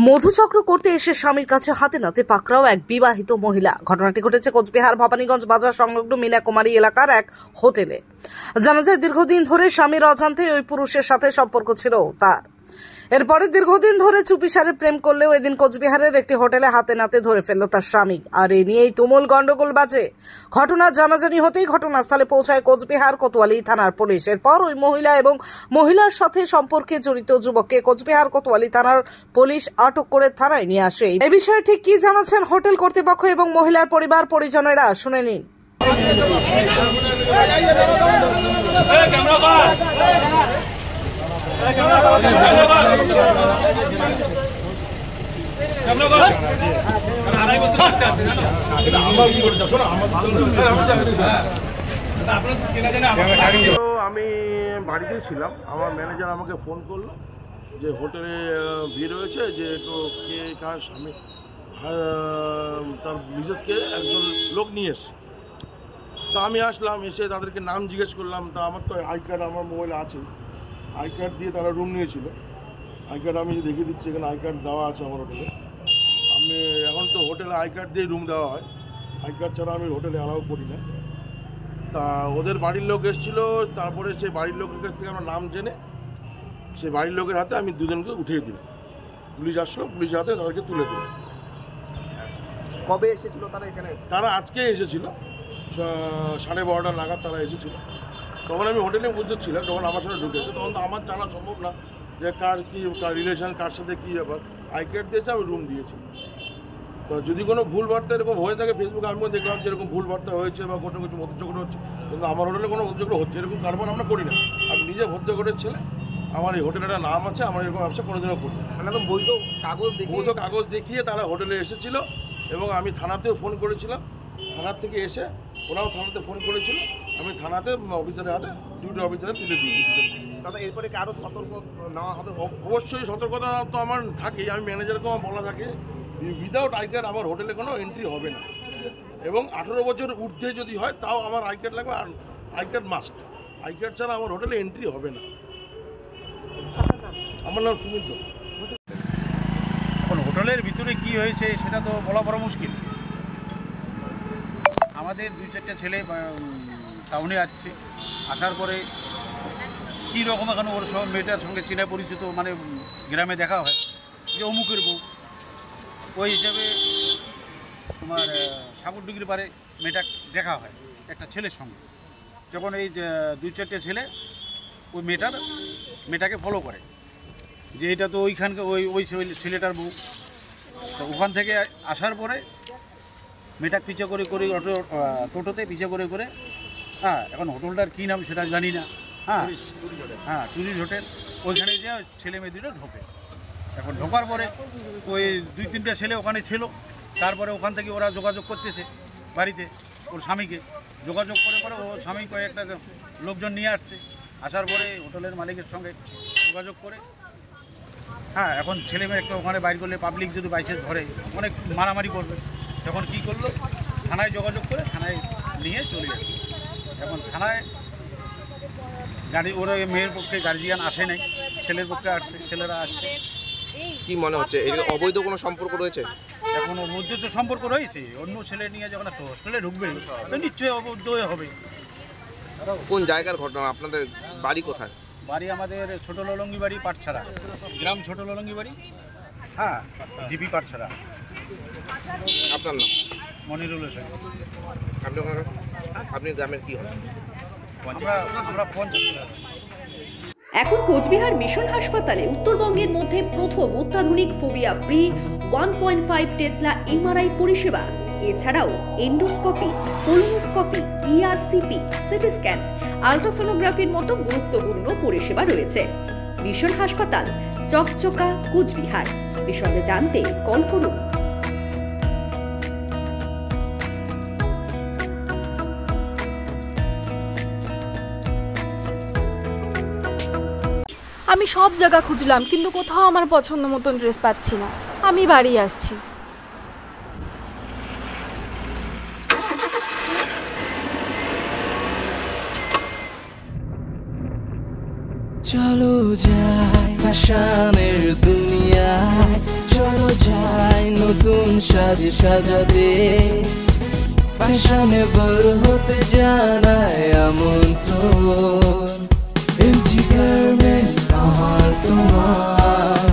মধুচক্র করতে এসে স্বামীর কাছে হাতে নাতে পাকড়াও এক বিবাহিত মহিলা। ঘটনাটি ঘটেছে কোচবিহার ভবানীগঞ্জ বাজার সংলগ্ন মিনাকুমারী এলাকার এক হোটেলে। জানা যায় দীর্ঘদিন ধরে স্বামীর অজান্তে ওই পুরুষের সাথে সম্পর্ক ছিল তার। এরপরে দীর্ঘদিন ধরে চুপিসারে প্রেম করলেও এদিন কোচবিহারের একটি হোটেলে হাতে নাতে ধরে ফেলল তার স্বামী। আর এ নিয়েই তুমুল গন্ডগোল বাজে। ঘটনা জানাজানি হতেই ঘটনাস্থলে পৌঁছায় কোচবিহার কোতোয়ালি থানার পুলিশ। এরপর ওই মহিলা এবং মহিলার সাথে সম্পর্কে জড়িত যুবককে কোচবিহার কোতোয়ালি থানার পুলিশ আটক করে থানায় নিয়ে আসে। এই বিষয়ে ঠিক কি জানাচ্ছেন হোটেল কর্তৃপক্ষ এবং মহিলার পরিবার পরিজনেরা, শুনে নিন। আমি বাড়িতে ছিলাম, আমার ম্যানেজার আমাকে ফোন করলো যে হোটেলে ভিড় হয়েছে, যে তো কে কার স্বামী তার মিসেসকে একজন লোক নিয়ে এসছে। তা আমি আসলাম, এসে তাদেরকে নাম জিজ্ঞেস করলাম। তা আমার তো আই কার্ড আমার মোবাইলে আছে, আই কার্ড দিয়ে তারা রুম নিয়েছিল। আই কার্ড আমি দেখিয়ে দিচ্ছি, এখানে আই কার্ড দেওয়া আছে আমার হোটেলে। আমি এখন তো হোটেলে আই কার্ড দিয়ে রুম দেওয়া হয়, আই কার্ড ছাড়া আমি হোটেলে অ্যালাউ করি না। তা ওদের বাড়ির লোক এসেছিলো, তারপরে সেই বাড়ির লোকের কাছ থেকে আমরা নাম জেনে সেই বাড়ির লোকের হাতে আমি দুজনকে উঠিয়ে দিলাম। পুলিশ আসলো, পুলিশের হাতে তাদেরকে তুলে দিল। কবে এসেছিল তারা এখানে? তারা আজকে এসেছিল, 12:30 নাগাদ তারা এসেছিল। তখন আমি হোটেলে উপস্থিত ছিলাম, যখন আমার সাথে ঢুকেছে তখন তো আমার জানা সম্ভব না যে কার কী রিলেশন, কার সাথে কী ব্যাপার। আই কার্ড দিয়েছে, আমি রুম দিয়েছি। তো যদি কোনো ভুল বার্তা এরকম হয়ে থাকে ফেসবুকে আমিও দেখলাম যে এরকম ভুল বার্তা হয়েছে বা কোনো কিছু মধ্যচক্র হচ্ছে, কিন্তু আমার হোটেলে কোনো মধ্যচক্র হচ্ছে এরকম কারবার আমরা করি না। আমি নিজে ভদ্রগড়ের ছেলে, আমার এই হোটেলের একটা নাম আছে, আমার এরকম ব্যবসা কোনোদিনও করি না। মানে তো বৈধ কাগজ দেখিয়ে তারা হোটেলে এসেছিল এবং আমি থানাতেও ফোন করেছিলাম। থানার থেকে এসে ওরাও থানাতে ফোন করেছিল, আমি থানাতে অফিসারের হাতে, ডিউটি অফিসারে তুলে দিয়েছি। দাদা এরপরে কি আরও সতর্ক নেওয়া হবে? অবশ্যই সতর্কতা তো আমার থাকেই, আমি ম্যানেজারকে আমার বলা থাকে উইদাউট আই কার্ড আমার হোটেলে কোনো এন্ট্রি হবে না, এবং 18 বছর ঊর্ধ্বে যদি হয় তাও আমার আই কার্ড লাগবে, আর I card must. I card ছাড়া আমার হোটেলে এন্ট্রি হবে না। আমার নাম সুমিত। এখন হোটেলের ভিতরে কি হয়েছে সেটা তো বলা বড় মুশকিল। আমাদের 2-4টা ছেলে টাউনে আসছে, আসার পরে কী রকম এখানে ওর সব মেয়েটার সঙ্গে চেনা পরিচিত, মানে গ্রামে দেখা হয় যে অমুকের বউ, ওই হিসাবে তোমার সাগরডিগির পারে মেয়েটা দেখা হয় একটা ছেলের সঙ্গে। যখন এই 2-4টে ছেলে ওই মেয়েটাকে ফলো করে যে এটা তো ওইখানকে ওই ছেলেটার বউ। তো ওখান থেকে আসার পরে মেয়েটা পিছে করে টোটোতে পিছে করে এখন হোটেলটার কী নাম সেটা জানি না, টুরিস্ট হোটেল, ওইখানে যে ছেলে মেয়ে দুটো ঢোকে। এখন ঢোকার পরে ওই 2-3টা ছেলে ওখানে ছিল। তারপরে ওখান থেকে ওরা যোগাযোগ করতেছে বাড়িতে, ওর স্বামীকে যোগাযোগ করে ও স্বামী কয়েকটা লোকজন নিয়ে আসছে। আসার পরে হোটেলের মালিকের সঙ্গে যোগাযোগ করে এখন ছেলে মেয়ে একটা ওখানে বাইর করলে পাবলিক যদি বাইসে ধরে অনেক মারামারি করবে। তখন কি করলো, থানায় যোগাযোগ করে থানায় নিয়ে চলে যাচ্ছে। এখন থানায় ওরা মেয়ের পক্ষে গার্জিয়ান আসে নাই, ছেলের পক্ষে আসছে, ছেলেরা আসছে। কি মনে হচ্ছে এর অবৈধ কোনো সম্পর্ক রয়েছে? এখন ওর মধ্যে তো সম্পর্ক রয়েছে, অন্য ছেলে নিয়ে যখন একটা হোস্টেলে ঢুকবে তো নিশ্চয়ই অবৈধ হবে। কোন জায়গার ঘটনা? আপনাদের বাড়ি কোথায়? বাড়ি আমাদের ছোট ললঙ্গি বাড়ি, পাটছাড়া গ্রাম, ছোট ললঙ্গি বাড়ি, জিপি পাটছাড়া। আপনার নাম? মনিরুল হোসেন। আপনি গ্রামের কি হয়? আমরা পঞ্চায়েত। এখন কোচবিহার মিশন হাসপাতালে উত্তরবঙ্গের মধ্যে প্রথম অত্যাধুনিক ফোবিয়া ফ্রি 1.5 টেসলা এমআরআই পরিষেবা। এছাড়াও endoscopy, colonoscopy, ERCP, CT scan, আল্ট্রাসোনোগ্রাফির মতো গুরুত্বপূর্ণ পরিষেবা রয়েছে। মিশন হাসপাতাল, চকচকা, কোচবিহার। বিশদে জানতে কল করুন। আমি সব জায়গা খুঁজলাম, কিন্তু কোথাও আমার পছন্দ মতন ড্রেস পাচ্ছি না। আমি বাড়ি আসছি। চলো যাই ফ্যাশনের দুনিয়ায়, চলো সাজে সাজাতে ফ্যাশনেবল হতে জানায় আমন্ত্রণ এমজি গার্মেন্টস আমার তোমার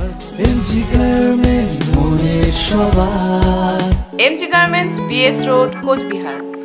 এমজি গার্মেন্টস মনের সবার MG garments BS road Cooch Behar.